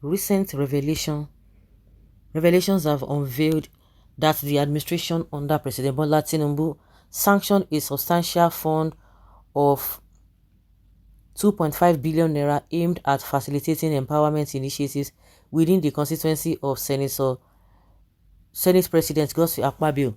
recent revelations have unveiled that the administration under President Bola Tinubu sanctioned a substantial fund of 2.5 billion naira aimed at facilitating empowerment initiatives within the constituency of Senate President Akpabio.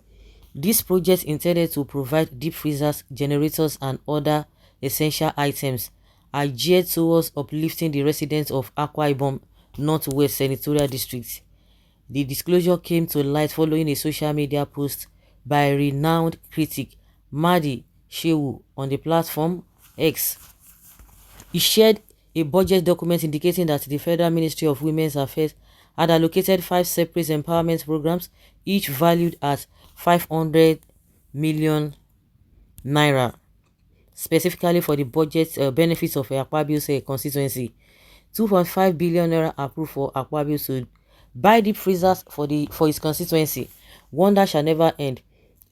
This project intended to provide deep freezers, generators, and other essential items are geared towards uplifting the residents of Akwa Ibom Northwest Senatorial District. The disclosure came to light following a social media post by a renowned critic, Madi Shehu, on the platform X. He shared a budget document indicating that the Federal Ministry of Women's Affairs had allocated 5 separate empowerment programs, each valued at 500 million naira, specifically for the budget benefits of Akpabio's constituency. 2.5 billion naira approved for Akpabio to buy deep freezers for his constituency. Wonder shall never end.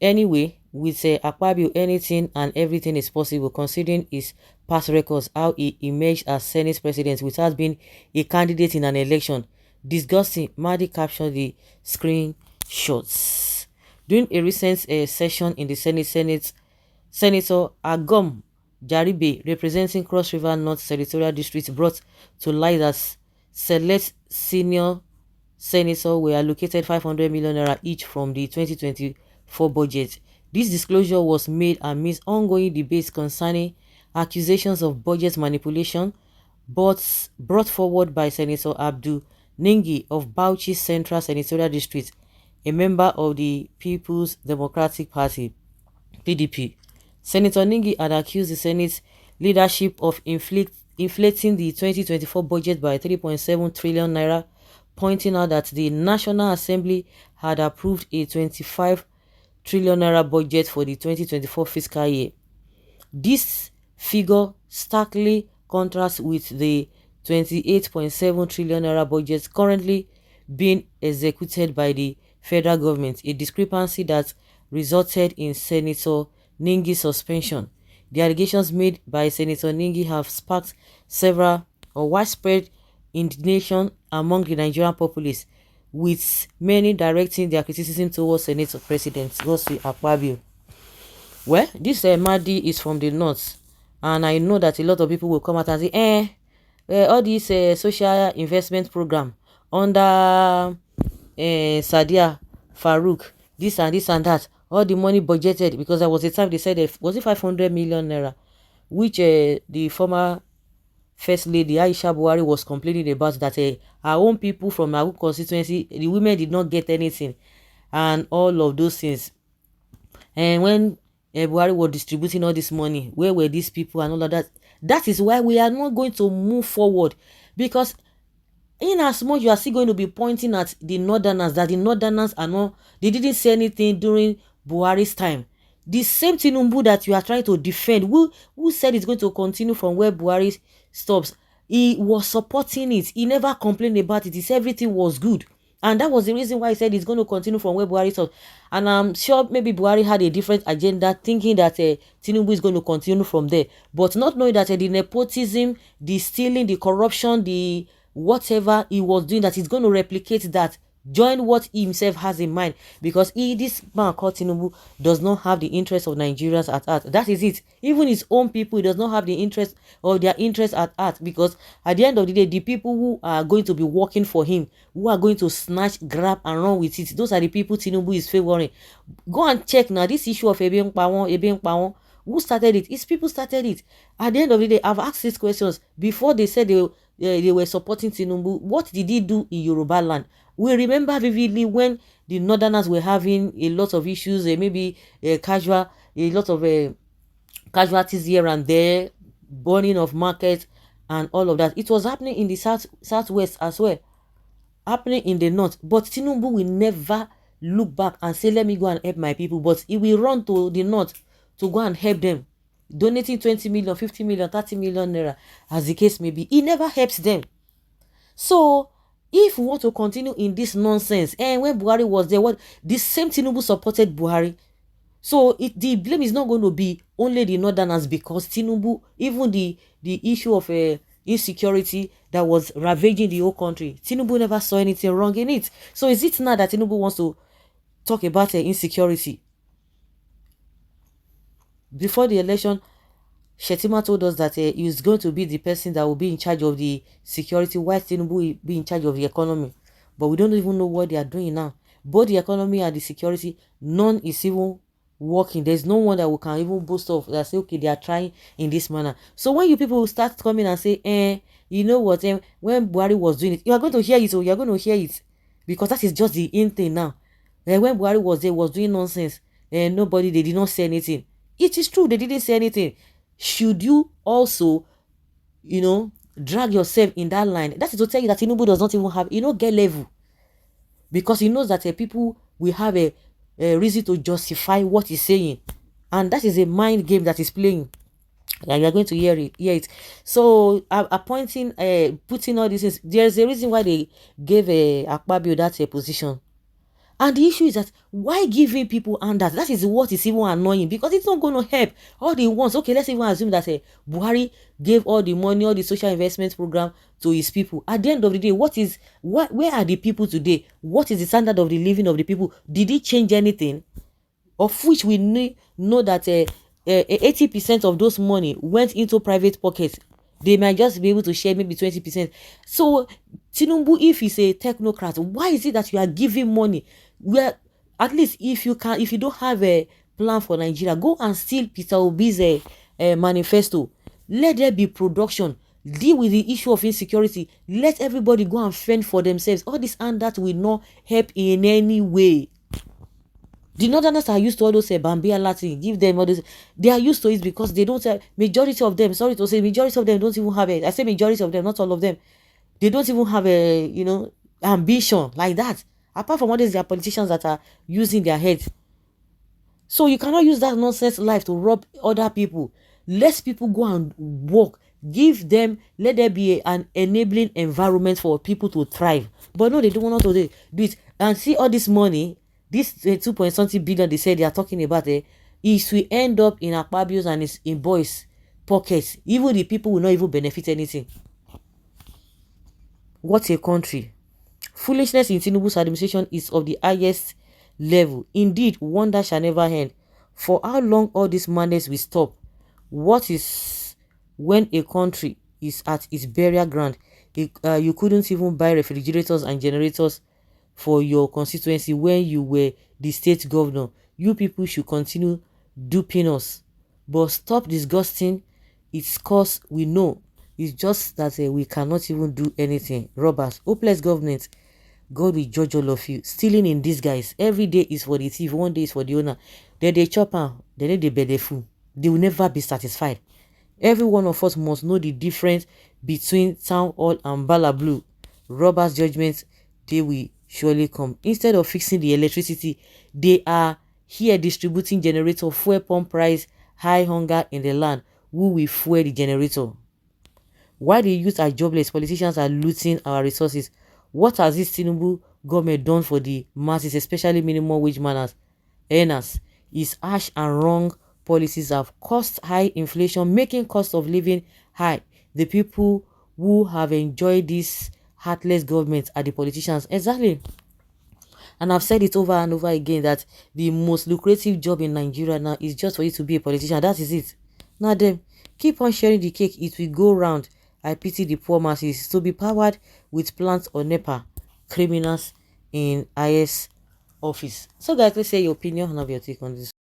Anyway, with Akpabio, anything and everything is possible, considering his past records, how he emerged as Senate President without being a candidate in an election. Disgusting, Madi captured the screenshots. During a recent session in the Senate, Senator Agom Jaribe, representing Cross River North Senatorial District, brought to light that select senior senators were allocated 500 million naira each from the 2024 budget. This disclosure was made amidst ongoing debates concerning accusations of budget manipulation brought forward by Senator Abdul Ningi of Bauchi Central Senatorial District, a member of the People's Democratic Party (PDP). Senator Ningi had accused the Senate leadership of inflating the 2024 budget by 3.7 trillion naira, pointing out that the National Assembly had approved a 25 trillion naira budget for the 2024 fiscal year. This figure starkly contrasts with the 28.7 trillion naira budget currently being executed by the federal government, a discrepancy that resulted in Senator Ningi's suspension. The allegations made by Senator Ningi have sparked several or widespread indignation among the Nigerian populace, with many directing their criticism towards Senator President Akpabio. Well, this Madi is from the north, and I know that a lot of people will come out and say, all these social investment program under Sadia Farouk, this and that, all the money budgeted, because there was a time they said, was it 500 million naira, which the former First Lady Aisha Buhari was complaining about, that our own people from our constituency, the women did not get anything, and all of those things. And when Buhari was distributing all this money, where were these people and all of that? That is why we are not going to move forward, because in as much you are still going to be pointing at the northerners, that the northerners are not, they didn't say anything during Buhari's time. The same Tinubu that you are trying to defend, who said it's going to continue from where Buhari stops, he was supporting it. He never complained about it. He said everything was good, and that was the reason why he said he's going to continue from where Buhari stops. And I'm sure maybe Buhari had a different agenda, thinking that Tinubu is going to continue from there, but not knowing that the nepotism, the stealing, the corruption, the whatever he was doing, that he's going to replicate that, join what he himself has in mind, because this man called Tinubu does not have the interest of Nigerians at heart. That is it. Even his own people, he does not have the interest of their interest at heart, because at the end of the day, the people who are going to be working for him, who are going to snatch, grab and run with it, those are the people Tinubu is favoring. Go and check now, this issue of Ebin Pawon, who started it? His people started it. At the end of the day, I've asked these questions before. They said they were supporting Tinubu. What did he do in Yoruba land? We remember vividly when the northerners were having a lot of issues, maybe a lot of casualties here and there, burning of markets and all of that. It was happening in the southwest as well, happening in the north. But Tinubu will never look back and say, let me go and help my people. But he will run to the north to go and help them, donating 20 million, 50 million, 30 million naira, as the case may be. He never helps them. So if we want to continue in this nonsense, and when Buhari was there, the same Tinubu supported Buhari. So the blame is not going to be only the northerners, because Tinubu, even the issue of insecurity that was ravaging the whole country. Tinubu never saw anything wrong in it. So is it now that Tinubu wants to talk about insecurity? Before the election, Shetima told us that he is going to be the person that will be in charge of the security, while Tinubu will be in charge of the economy. But we don't even know what they are doing now. Both the economy and the security, none is even working. There's no one that we can even boast of that say, okay, they are trying in this manner. So when you people start coming and say, you know what, when Buhari was doing it, you are going to hear it, or you are going to hear it, because that is just the in thing now. When Buhari was there, was doing nonsense, and nobody, they did not say anything. It is true, they didn't say anything. Should you also, drag yourself in that line? That is to tell you that Tinubu does not even have, get level, because he knows that people will have a reason to justify what he's saying, and that is a mind game that he's playing. And you're going to hear it. So appointing, putting all these things, there's a reason why they gave Akpabio that position. And the issue is that why giving people handouts? That is what is even annoying, because it's not going to help all the ones. Okay, let's even assume that Buhari gave all the money, all the social investment program to his people. At the end of the day, where are the people today? What is the standard of the living of the people? Did it change anything? Of which we know that 80% of those money went into private pockets. They might just be able to share maybe 20%. So Tinubu, if he's a technocrat, why is it that you are giving money? Well, at least if you don't have a plan for Nigeria, go and steal Peter Obi's manifesto. Let there be production. Deal with the issue of insecurity. Let everybody go and fend for themselves. All this and that will not help in any way. The Northerners are used to all those Bambia Latin. Give them all this. They are used to it because they don't have, majority of them, sorry to say, majority of them don't even have it. I say majority of them, not all of them. They don't even have ambition like that. Apart from all these, there are politicians that are using their heads. So you cannot use that nonsense life to rob other people. Let people go and work. Give them, let there be an enabling environment for people to thrive. But no, they don't want to do it. And see all this money, this 2 point something billion they said they are talking about, is will end up in Akpabio's and his in boys' pockets. Even the people will not even benefit anything. What a country. Foolishness in Tinubu's administration is of the highest level. Indeed, wonder shall never end. For how long all this madness will stop? What is when a country is at its burial ground? You couldn't even buy refrigerators and generators for your constituency when you were the state governor. You people should continue duping us, but stop disgusting. It's cause we know. It's just that we cannot even do anything. Robbers, hopeless government. God will judge all of you. Stealing in disguise. Every day is for the thief, one day is for the owner. Then they chop am, then they beg the fool. They will never be satisfied. Every one of us must know the difference between town hall and bala blue. Robbers' judgment, they will surely come. Instead of fixing the electricity, they are here distributing generator, fuel pump price, high hunger in the land. Who will fuel the generator? While the youth are jobless, politicians are looting our resources. What has this Tinubu government done for the masses, especially minimum wage earners? His harsh and wrong policies have caused high inflation, making cost of living high. The people who have enjoyed this heartless government are the politicians. Exactly. And I've said it over and over again that the most lucrative job in Nigeria now is just for you to be a politician. That is it. Now then, keep on sharing the cake. It will go round. I pity the poor masses. To be powered with plants or NEPA, criminals in IS office. So guys, let's say your opinion and have your take on this.